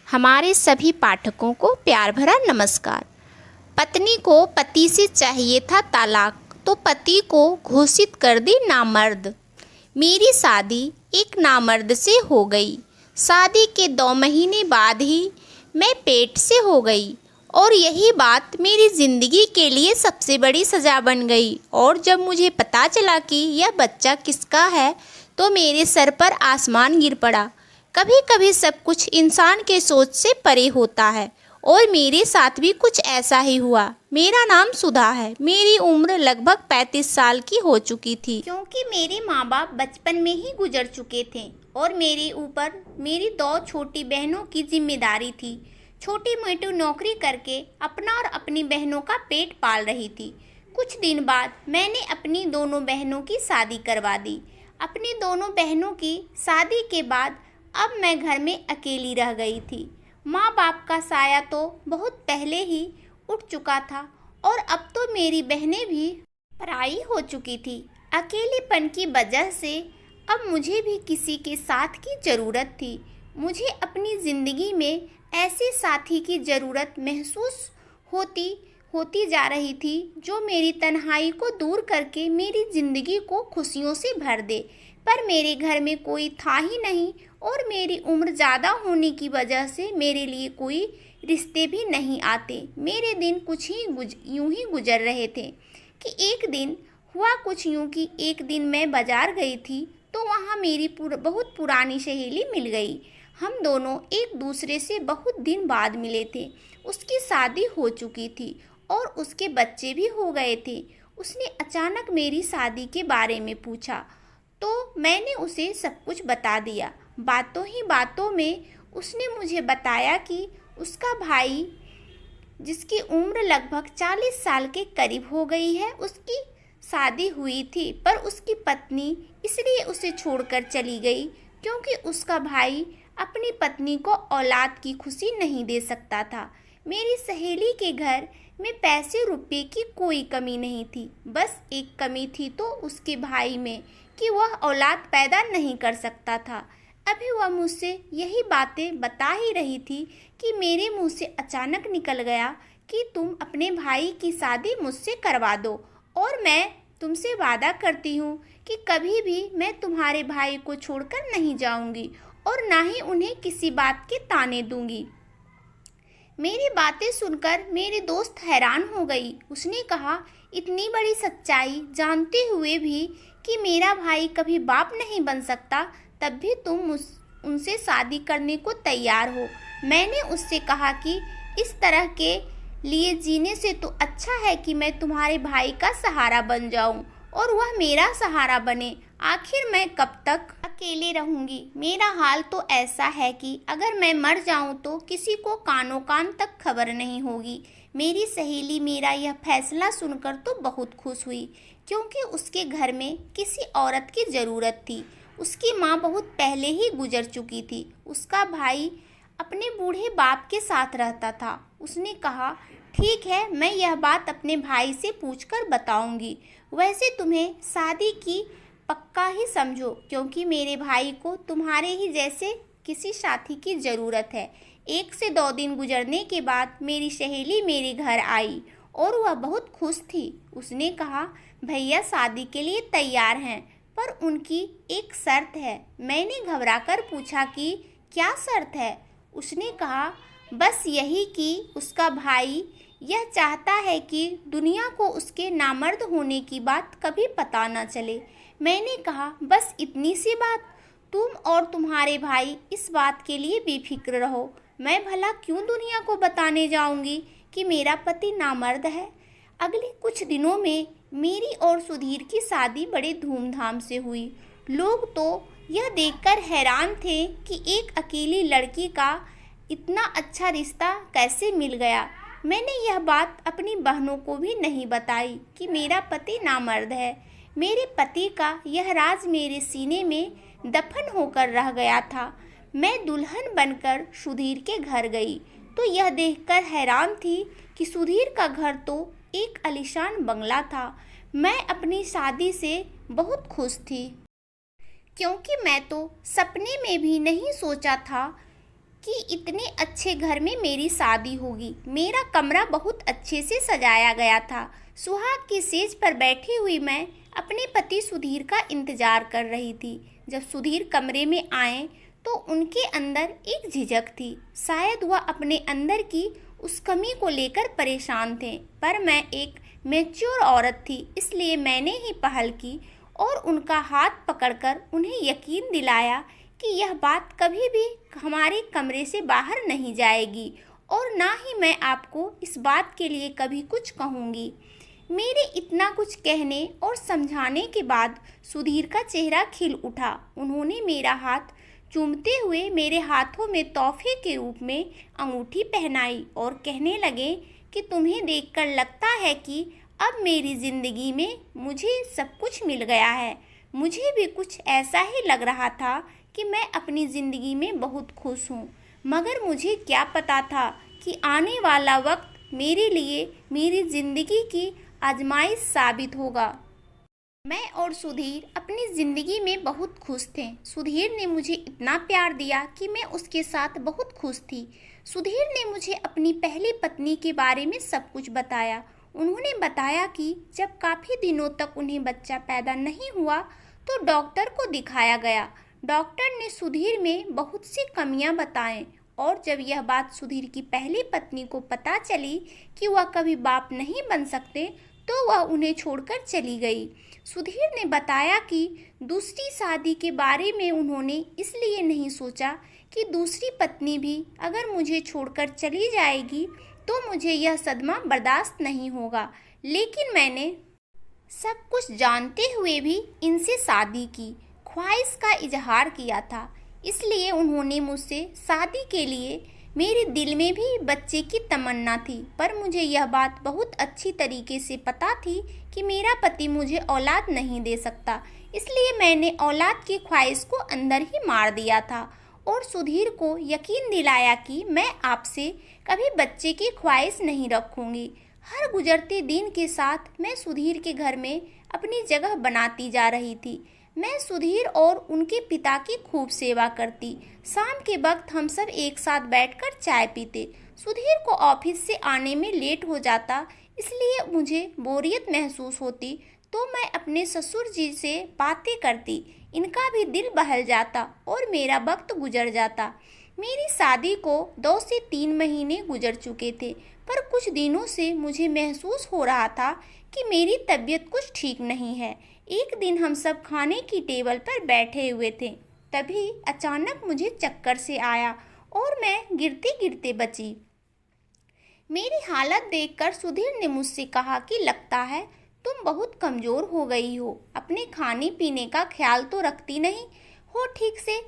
हमारे सभी पाठकों को प्यार भरा नमस्कार। पत्नी को पति से चाहिए था तलाक, तो पति को घोषित कर दी नामर्द। मेरी शादी एक नामर्द से हो गई। शादी के 2 महीने बाद ही मैं पेट से हो गई और यही बात मेरी ज़िंदगी के लिए सबसे बड़ी सज़ा बन गई। और जब मुझे पता चला कि यह बच्चा किसका है तो मेरे सर पर आसमान गिर पड़ा। कभी कभी सब कुछ इंसान के सोच से परे होता है और मेरे साथ भी कुछ ऐसा ही हुआ। मेरा नाम सुधा है। मेरी उम्र लगभग 35 साल की हो चुकी थी, क्योंकि मेरे माँ बाप बचपन में ही गुजर चुके थे और मेरे ऊपर मेरी 2 छोटी बहनों की जिम्मेदारी थी। छोटी मोटी नौकरी करके अपना और अपनी बहनों का पेट पाल रही थी। कुछ दिन बाद मैंने अपनी दोनों बहनों की शादी करवा दी। अपनी दोनों बहनों की शादी के बाद अब मैं घर में अकेली रह गई थी। माँ बाप का साया तो बहुत पहले ही उठ चुका था और अब तो मेरी बहनें भी पराई हो चुकी थी। अकेलेपन की वजह से अब मुझे भी किसी के साथ की ज़रूरत थी। मुझे अपनी ज़िंदगी में ऐसे साथी की ज़रूरत महसूस होती जा रही थी जो मेरी तन्हाई को दूर करके मेरी ज़िंदगी को खुशियों से भर दे। पर मेरे घर में कोई था ही नहीं और मेरी उम्र ज़्यादा होने की वजह से मेरे लिए कोई रिश्ते भी नहीं आते। मेरे दिन कुछ ही यूं ही गुजर रहे थे कि एक दिन हुआ कुछ यूं कि एक दिन मैं बाज़ार गई थी तो वहाँ मेरी बहुत पुरानी सहेली मिल गई। हम दोनों एक दूसरे से बहुत दिन बाद मिले थे। उसकी शादी हो चुकी थी और उसके बच्चे भी हो गए थे। उसने अचानक मेरी शादी के बारे में पूछा तो मैंने उसे सब कुछ बता दिया। बातों ही बातों में उसने मुझे बताया कि उसका भाई, जिसकी उम्र लगभग 40 साल के करीब हो गई है, उसकी शादी हुई थी पर उसकी पत्नी इसलिए उसे छोड़कर चली गई क्योंकि उसका भाई अपनी पत्नी को औलाद की खुशी नहीं दे सकता था। मेरी सहेली के घर में पैसे रुपए की कोई कमी नहीं थी, बस एक कमी थी तो उसके भाई में कि वह औलाद पैदा नहीं कर सकता था। अभी वह मुझसे यही बातें बता ही रही थी कि मेरे मुंह से अचानक निकल गया कि तुम अपने भाई की शादी मुझसे करवा दो और मैं तुमसे वादा करती हूँ कि कभी भी मैं तुम्हारे भाई को छोड़कर नहीं जाऊँगी और ना ही उन्हें किसी बात के ताने दूँगी। मेरी बातें सुनकर मेरी दोस्त हैरान हो गई। उसने कहा, इतनी बड़ी सच्चाई जानते हुए भी कि मेरा भाई कभी बाप नहीं बन सकता, तब भी तुम उनसे शादी करने को तैयार हो। मैंने उससे कहा कि इस तरह के लिए जीने से तो अच्छा है कि मैं तुम्हारे भाई का सहारा बन जाऊं और वह मेरा सहारा बने। आखिर मैं कब तक अकेले रहूंगी? मेरा हाल तो ऐसा है कि अगर मैं मर जाऊं तो किसी को कानों कान तक खबर नहीं होगी। मेरी सहेली मेरा यह फैसला सुनकर तो बहुत खुश हुई क्योंकि उसके घर में किसी औरत की ज़रूरत थी। उसकी माँ बहुत पहले ही गुजर चुकी थी। उसका भाई अपने बूढ़े बाप के साथ रहता था। उसने कहा, ठीक है, मैं यह बात अपने भाई से पूछकर बताऊंगी। वैसे तुम्हें शादी की पक्का ही समझो क्योंकि मेरे भाई को तुम्हारे ही जैसे किसी साथी की ज़रूरत है। 1 से 2 दिन गुजरने के बाद मेरी सहेली मेरे घर आई और वह बहुत खुश थी। उसने कहा, भैया शादी के लिए तैयार हैं पर उनकी एक शर्त है। मैंने घबराकर पूछा कि क्या शर्त है? उसने कहा, बस यही कि उसका भाई यह चाहता है कि दुनिया को उसके नामर्द होने की बात कभी पता न चले। मैंने कहा, बस इतनी सी बात? तुम और तुम्हारे भाई इस बात के लिए बेफिक्र रहो। मैं भला क्यों दुनिया को बताने जाऊंगी कि मेरा पति नामर्द है। अगले कुछ दिनों में मेरी और सुधीर की शादी बड़े धूमधाम से हुई। लोग तो यह देखकर हैरान थे कि एक अकेली लड़की का इतना अच्छा रिश्ता कैसे मिल गया। मैंने यह बात अपनी बहनों को भी नहीं बताई कि मेरा पति नामर्द है। मेरे पति का यह राज मेरे सीने में दफन होकर रह गया था। मैं दुल्हन बनकर सुधीर के घर गई तो यह देखकर हैरान थी कि सुधीर का घर तो एक आलीशान बंगला था। मैं अपनी शादी से बहुत खुश थी क्योंकि मैं तो सपने में भी नहीं सोचा था कि इतने अच्छे घर में मेरी शादी होगी। मेरा कमरा बहुत अच्छे से सजाया गया था। सुहाग की सेज पर बैठी हुई मैं अपने पति सुधीर का इंतजार कर रही थी। जब सुधीर कमरे में आए तो उनके अंदर एक झिझक थी। शायद वह अपने अंदर की उस कमी को लेकर परेशान थे, पर मैं एक मैच्योर औरत थी, इसलिए मैंने ही पहल की और उनका हाथ पकड़कर उन्हें यकीन दिलाया कि यह बात कभी भी हमारे कमरे से बाहर नहीं जाएगी और ना ही मैं आपको इस बात के लिए कभी कुछ कहूँगी। मेरे इतना कुछ कहने और समझाने के बाद सुधीर का चेहरा खिल उठा। उन्होंने मेरा हाथ चूमते हुए मेरे हाथों में तोहफे के रूप में अंगूठी पहनाई और कहने लगे कि तुम्हें देखकर लगता है कि अब मेरी ज़िंदगी में मुझे सब कुछ मिल गया है। मुझे भी कुछ ऐसा ही लग रहा था कि मैं अपनी ज़िंदगी में बहुत खुश हूँ, मगर मुझे क्या पता था कि आने वाला वक्त मेरे लिए मेरी ज़िंदगी की आजमाइश साबित होगा। मैं और सुधीर अपनी ज़िंदगी में बहुत खुश थे। सुधीर ने मुझे इतना प्यार दिया कि मैं उसके साथ बहुत खुश थी। सुधीर ने मुझे अपनी पहली पत्नी के बारे में सब कुछ बताया। उन्होंने बताया कि जब काफ़ी दिनों तक उन्हें बच्चा पैदा नहीं हुआ तो डॉक्टर को दिखाया गया। डॉक्टर ने सुधीर में बहुत सी कमियां बताएं और जब यह बात सुधीर की पहली पत्नी को पता चली कि वह कभी बाप नहीं बन सकते तो वह उन्हें छोड़कर चली गई। सुधीर ने बताया कि दूसरी शादी के बारे में उन्होंने इसलिए नहीं सोचा कि दूसरी पत्नी भी अगर मुझे छोड़कर चली जाएगी तो मुझे यह सदमा बर्दाश्त नहीं होगा। लेकिन मैंने सब कुछ जानते हुए भी इनसे शादी की ख्वाहिश का इजहार किया था, इसलिए उन्होंने मुझसे शादी के लिए मेरे दिल में भी बच्चे की तमन्ना थी। पर मुझे यह बात बहुत अच्छी तरीके से पता थी कि मेरा पति मुझे औलाद नहीं दे सकता, इसलिए मैंने औलाद की ख्वाहिश को अंदर ही मार दिया था और सुधीर को यकीन दिलाया कि मैं आपसे कभी बच्चे की ख्वाहिश नहीं रखूँगी। हर गुजरते दिन के साथ मैं सुधीर के घर में अपनी जगह बनाती जा रही थी। मैं सुधीर और उनके पिता की खूब सेवा करती। शाम के वक्त हम सब एक साथ बैठकर चाय पीते। सुधीर को ऑफिस से आने में लेट हो जाता, इसलिए मुझे बोरियत महसूस होती तो मैं अपने ससुर जी से बातें करती। इनका भी दिल बहल जाता और मेरा वक्त गुजर जाता। मेरी शादी को 2 से 3 महीने गुजर चुके थे, पर कुछ दिनों से मुझे महसूस हो रहा था कि मेरी तबीयत कुछ ठीक नहीं है। एक दिन हम सब खाने की टेबल पर बैठे हुए थे, तभी अचानक मुझे चक्कर से आया और मैं गिरते गिरते बची। मेरी हालत देखकर सुधीर ने मुझसे कहा कि लगता है तुम बहुत कमज़ोर हो गई हो, अपने खाने पीने का ख्याल तो रखती नहीं हो ठीक से।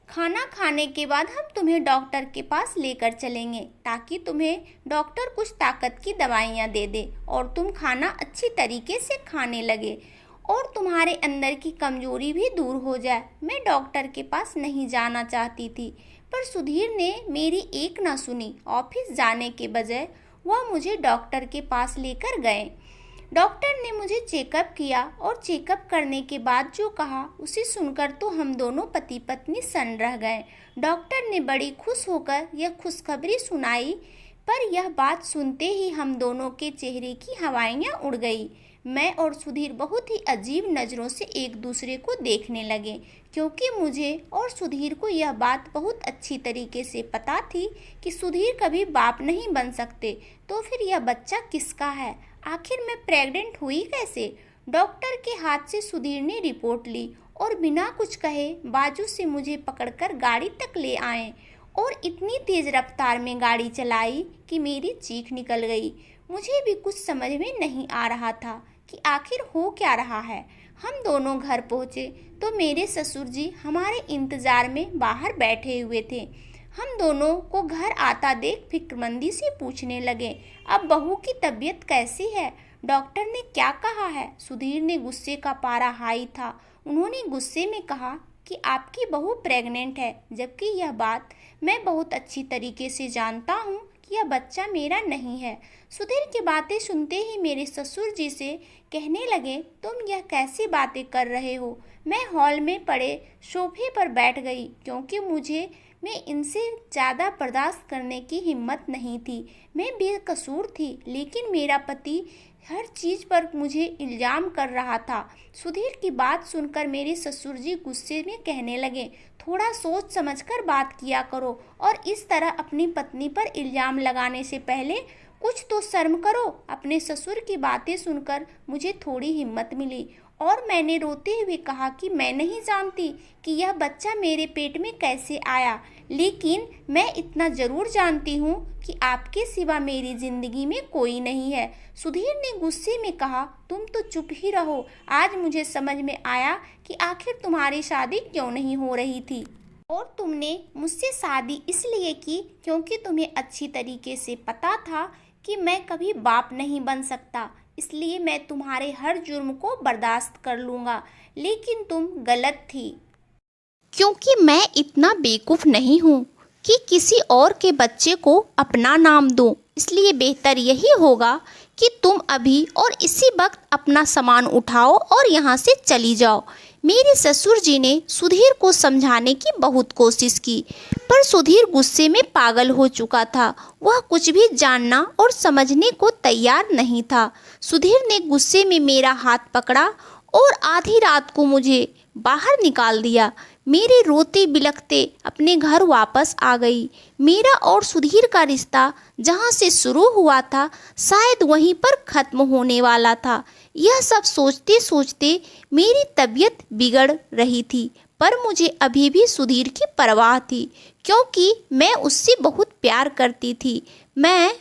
खाना खाने के बाद हम तुम्हें डॉक्टर के पास लेकर चलेंगे ताकि तुम्हें डॉक्टर कुछ ताकत की दवाइयाँ दे दे और तुम खाना अच्छी तरीके से खाने लगे और तुम्हारे अंदर की कमजोरी भी दूर हो जाए। मैं डॉक्टर के पास नहीं जाना चाहती थी, पर सुधीर ने मेरी एक ना सुनी। ऑफिस जाने के बजाय वह मुझे डॉक्टर के पास लेकर गए। डॉक्टर ने मुझे चेकअप किया और चेकअप करने के बाद जो कहा उसे सुनकर तो हम दोनों पति पत्नी सन्न रह गए। डॉक्टर ने बड़ी खुश होकर यह खुशखबरी सुनाई, पर यह बात सुनते ही हम दोनों के चेहरे की हवाइयाँ उड़ गई। मैं और सुधीर बहुत ही अजीब नज़रों से एक दूसरे को देखने लगे, क्योंकि मुझे और सुधीर को यह बात बहुत अच्छी तरीके से पता थी कि सुधीर कभी बाप नहीं बन सकते, तो फिर यह बच्चा किसका है? आखिर मैं प्रेग्नेंट हुई कैसे? डॉक्टर के हाथ से सुधीर ने रिपोर्ट ली और बिना कुछ कहे बाजू से मुझे पकड़कर गाड़ी तक ले आए और इतनी तेज़ रफ्तार में गाड़ी चलाई कि मेरी चीख निकल गई। मुझे भी कुछ समझ में नहीं आ रहा था कि आखिर हो क्या रहा है। हम दोनों घर पहुँचे तो मेरे ससुर जी हमारे इंतज़ार में बाहर बैठे हुए थे। हम दोनों को घर आता देख फिक्रमंदी से पूछने लगे, अब बहू की तबीयत कैसी है? डॉक्टर ने क्या कहा है? सुधीर ने गुस्से का पारा हाई था। उन्होंने गुस्से में कहा कि आपकी बहू प्रेग्नेंट है, जबकि यह बात मैं बहुत अच्छी तरीके से जानता हूँ कि यह बच्चा मेरा नहीं है। सुधीर की बातें सुनते ही मेरे ससुर जी से कहने लगे, तुम यह कैसी बातें कर रहे हो? मैं हॉल में पड़े सोफे पर बैठ गई, क्योंकि मुझे मैं इनसे ज़्यादा बर्दाश्त करने की हिम्मत नहीं थी। मैं बेकसूर थी, लेकिन मेरा पति हर चीज़ पर मुझे इल्ज़ाम कर रहा था। सुधीर की बात सुनकर मेरे ससुर जी गुस्से में कहने लगे, थोड़ा सोच समझकर बात किया करो और इस तरह अपनी पत्नी पर इल्ज़ाम लगाने से पहले कुछ तो शर्म करो। अपने ससुर की बातें सुनकर मुझे थोड़ी हिम्मत मिली और मैंने रोते हुए कहा कि मैं नहीं जानती कि यह बच्चा मेरे पेट में कैसे आया, लेकिन मैं इतना ज़रूर जानती हूँ कि आपके सिवा मेरी ज़िंदगी में कोई नहीं है। सुधीर ने गुस्से में कहा, तुम तो चुप ही रहो। आज मुझे समझ में आया कि आखिर तुम्हारी शादी क्यों नहीं हो रही थी और तुमने मुझसे शादी इसलिए की क्योंकि तुम्हें अच्छी तरीके से पता था कि मैं कभी बाप नहीं बन सकता, इसलिए मैं तुम्हारे हर जुर्म को बर्दाश्त कर लूँगा। लेकिन तुम गलत थी, क्योंकि मैं इतना बेवकूफ़ नहीं हूँ कि किसी और के बच्चे को अपना नाम दूँ। इसलिए बेहतर यही होगा कि तुम अभी और इसी वक्त अपना सामान उठाओ और यहाँ से चली जाओ। मेरे ससुर जी ने सुधीर को समझाने की बहुत कोशिश की, पर सुधीर गुस्से में पागल हो चुका था। वह कुछ भी जानना और समझने को तैयार नहीं था। सुधीर ने गुस्से में मेरा हाथ पकड़ा और आधी रात को मुझे बाहर निकाल दिया। मेरे रोते बिलखते अपने घर वापस आ गई। मेरा और सुधीर का रिश्ता जहाँ से शुरू हुआ था शायद वहीं पर ख़त्म होने वाला था। यह सब सोचते सोचते मेरी तबीयत बिगड़ रही थी, पर मुझे अभी भी सुधीर की परवाह थी, क्योंकि मैं उससे बहुत प्यार करती थी। मैं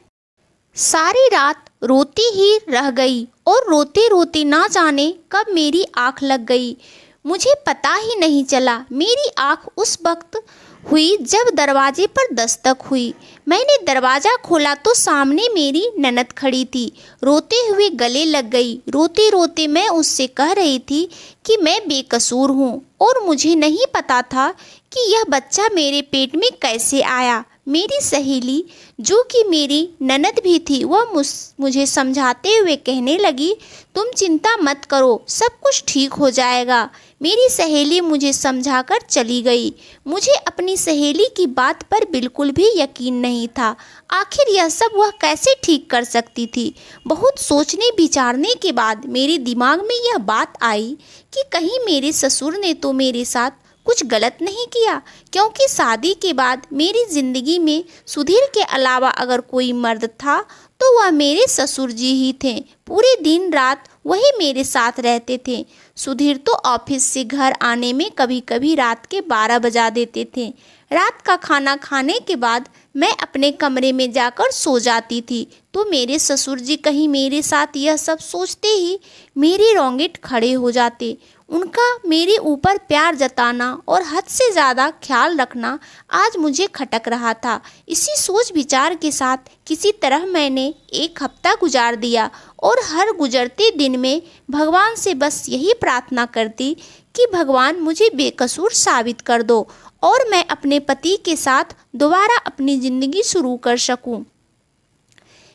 सारी रात रोती ही रह गई और रोते रोते ना जाने कब मेरी आँख लग गई। मुझे पता ही नहीं चला। मेरी आँख उस वक्त हुई जब दरवाजे पर दस्तक हुई। मैंने दरवाज़ा खोला तो सामने मेरी ननद खड़ी थी। रोते हुए गले लग गई। रोते रोते मैं उससे कह रही थी कि मैं बेकसूर हूँ और मुझे नहीं पता था कि यह बच्चा मेरे पेट में कैसे आया। मेरी सहेली, जो कि मेरी ननद भी थी, वह मुझे समझाते हुए कहने लगी, तुम चिंता मत करो, सब कुछ ठीक हो जाएगा। मेरी सहेली मुझे समझाकर चली गई। मुझे अपनी सहेली की बात पर बिल्कुल भी यकीन नहीं था। आखिर यह सब वह कैसे ठीक कर सकती थी। बहुत सोचने विचारने के बाद मेरे दिमाग में यह बात आई कि कहीं मेरे ससुर ने तो मेरे साथ कुछ गलत नहीं किया, क्योंकि शादी के बाद मेरी ज़िंदगी में सुधीर के अलावा अगर कोई मर्द था तो वह मेरे ससुर जी ही थे। पूरे दिन रात वही मेरे साथ रहते थे। सुधीर तो ऑफिस से घर आने में कभी कभी रात के 12 बजा देते थे। रात का खाना खाने के बाद मैं अपने कमरे में जाकर सो जाती थी तो मेरे ससुर जी कहीं मेरे साथ यह सब सोचते ही मेरे रोंगटे खड़े हो जाते। उनका मेरे ऊपर प्यार जताना और हद से ज़्यादा ख्याल रखना आज मुझे खटक रहा था। इसी सोच विचार के साथ किसी तरह मैंने एक हफ्ता गुजार दिया और हर गुजरते दिन में भगवान से बस यही प्रार्थना करती कि भगवान मुझे बेकसूर साबित कर दो और मैं अपने पति के साथ दोबारा अपनी ज़िंदगी शुरू कर सकूं।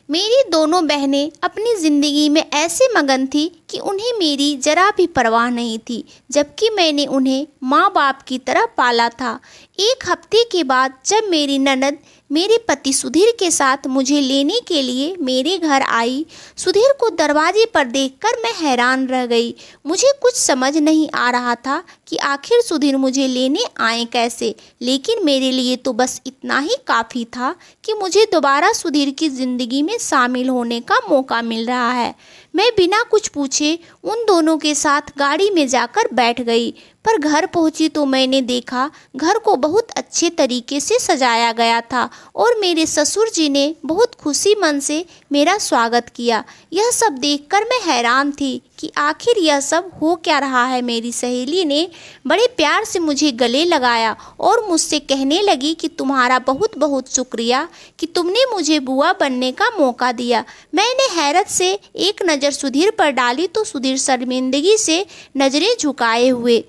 मेरी दोनों बहनें अपनी ज़िंदगी में ऐसे मगन थी कि उन्हें मेरी जरा भी परवाह नहीं थी, जबकि मैंने उन्हें माँ बाप की तरह पाला था। एक हफ्ते के बाद जब मेरी ननद मेरे पति सुधीर के साथ मुझे लेने के लिए मेरे घर आई, सुधीर को दरवाजे पर देखकर मैं हैरान रह गई। मुझे कुछ समझ नहीं आ रहा था कि आखिर सुधीर मुझे लेने आए कैसे, लेकिन मेरे लिए तो बस इतना ही काफ़ी था कि मुझे दोबारा सुधीर की ज़िंदगी में शामिल होने का मौका मिल रहा है। मैं बिना कुछ पूछे उन दोनों के साथ गाड़ी में जाकर बैठ गई, पर घर पहुंची तो मैंने देखा घर को बहुत अच्छे तरीके से सजाया गया था और मेरे ससुर जी ने बहुत खुशी मन से मेरा स्वागत किया। यह सब देखकर मैं हैरान थी कि आखिर यह सब हो क्या रहा है। मेरी सहेली ने बड़े प्यार से मुझे गले लगाया और मुझसे कहने लगी कि तुम्हारा बहुत बहुत शुक्रिया कि तुमने मुझे बुआ बनने का मौका दिया। मैंने हैरत से एक नज़र सुधीर पर डाली तो सुधीर शर्मिंदगी से नज़रें झुकाए हुए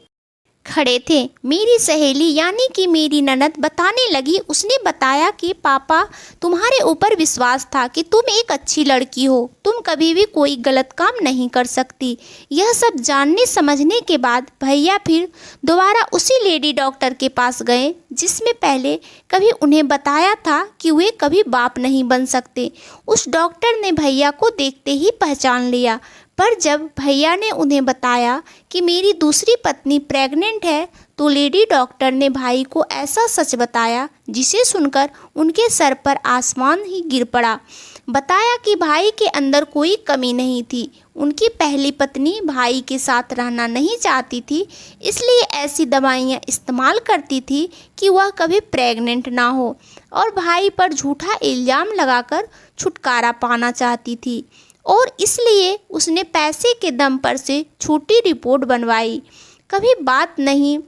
खड़े थे। मेरी सहेली यानी कि मेरी ननद बताने लगी। उसने बताया कि पापा, तुम्हारे ऊपर विश्वास था कि तुम एक अच्छी लड़की हो, तुम कभी भी कोई गलत काम नहीं कर सकती। यह सब जानने समझने के बाद भैया फिर दोबारा उसी लेडी डॉक्टर के पास गए जिसमें पहले कभी उन्हें बताया था कि वे कभी बाप नहीं बन सकते। उस डॉक्टर ने भैया को देखते ही पहचान लिया, पर जब भैया ने उन्हें बताया कि मेरी दूसरी पत्नी प्रेग्नेंट है, तो लेडी डॉक्टर ने भाई को ऐसा सच बताया जिसे सुनकर उनके सर पर आसमान ही गिर पड़ा। बताया कि भाई के अंदर कोई कमी नहीं थी। उनकी पहली पत्नी भाई के साथ रहना नहीं चाहती थी, इसलिए ऐसी दवाइयाँ इस्तेमाल करती थी कि वह कभी प्रेग्नेंट ना हो, और भाई पर झूठा इल्ज़ाम लगाकर छुटकारा पाना चाहती थी, और इसलिए उसने पैसे के दम पर से छोटी रिपोर्ट बनवाई। कभी बाप नहीं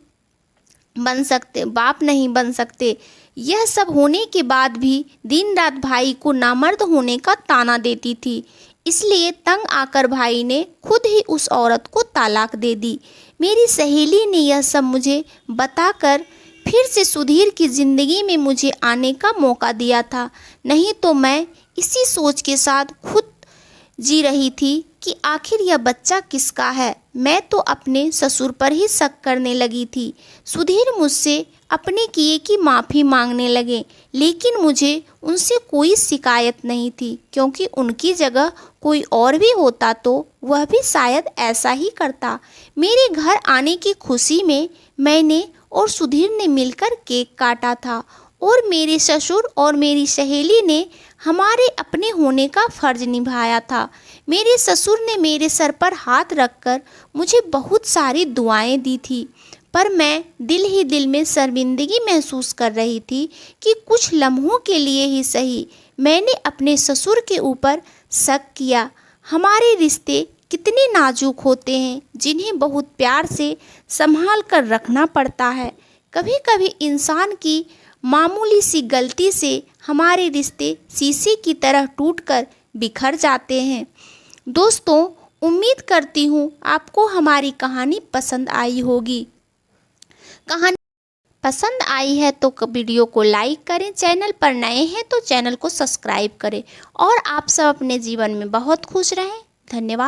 बन सकते। यह सब होने के बाद भी दिन रात भाई को नामर्द होने का ताना देती थी। इसलिए तंग आकर भाई ने खुद ही उस औरत को तलाक दे दी। मेरी सहेली ने यह सब मुझे बताकर फिर से सुधीर की ज़िंदगी में मुझे आने का मौका दिया था, नहीं तो मैं इसी सोच के साथ खुद जी रही थी कि आखिर यह बच्चा किसका है। मैं तो अपने ससुर पर ही शक करने लगी थी। सुधीर मुझसे अपने किए की माफ़ी मांगने लगे, लेकिन मुझे उनसे कोई शिकायत नहीं थी, क्योंकि उनकी जगह कोई और भी होता तो वह भी शायद ऐसा ही करता। मेरे घर आने की खुशी में मैंने और सुधीर ने मिलकर केक काटा था, और मेरे ससुर और मेरी सहेली ने हमारे अपने होने का फ़र्ज निभाया था। मेरे ससुर ने मेरे सर पर हाथ रखकर मुझे बहुत सारी दुआएं दी थी, पर मैं दिल ही दिल में शर्मिंदगी महसूस कर रही थी कि कुछ लम्हों के लिए ही सही मैंने अपने ससुर के ऊपर शक किया। हमारे रिश्ते कितने नाजुक होते हैं, जिन्हें बहुत प्यार से संभाल कर रखना पड़ता है। कभी कभी इंसान की मामूली सी गलती से हमारे रिश्ते शीशे की तरह टूटकर बिखर जाते हैं। दोस्तों, उम्मीद करती हूँ आपको हमारी कहानी पसंद आई होगी। कहानी पसंद आई है तो वीडियो को लाइक करें, चैनल पर नए हैं तो चैनल को सब्सक्राइब करें, और आप सब अपने जीवन में बहुत खुश रहें। धन्यवाद।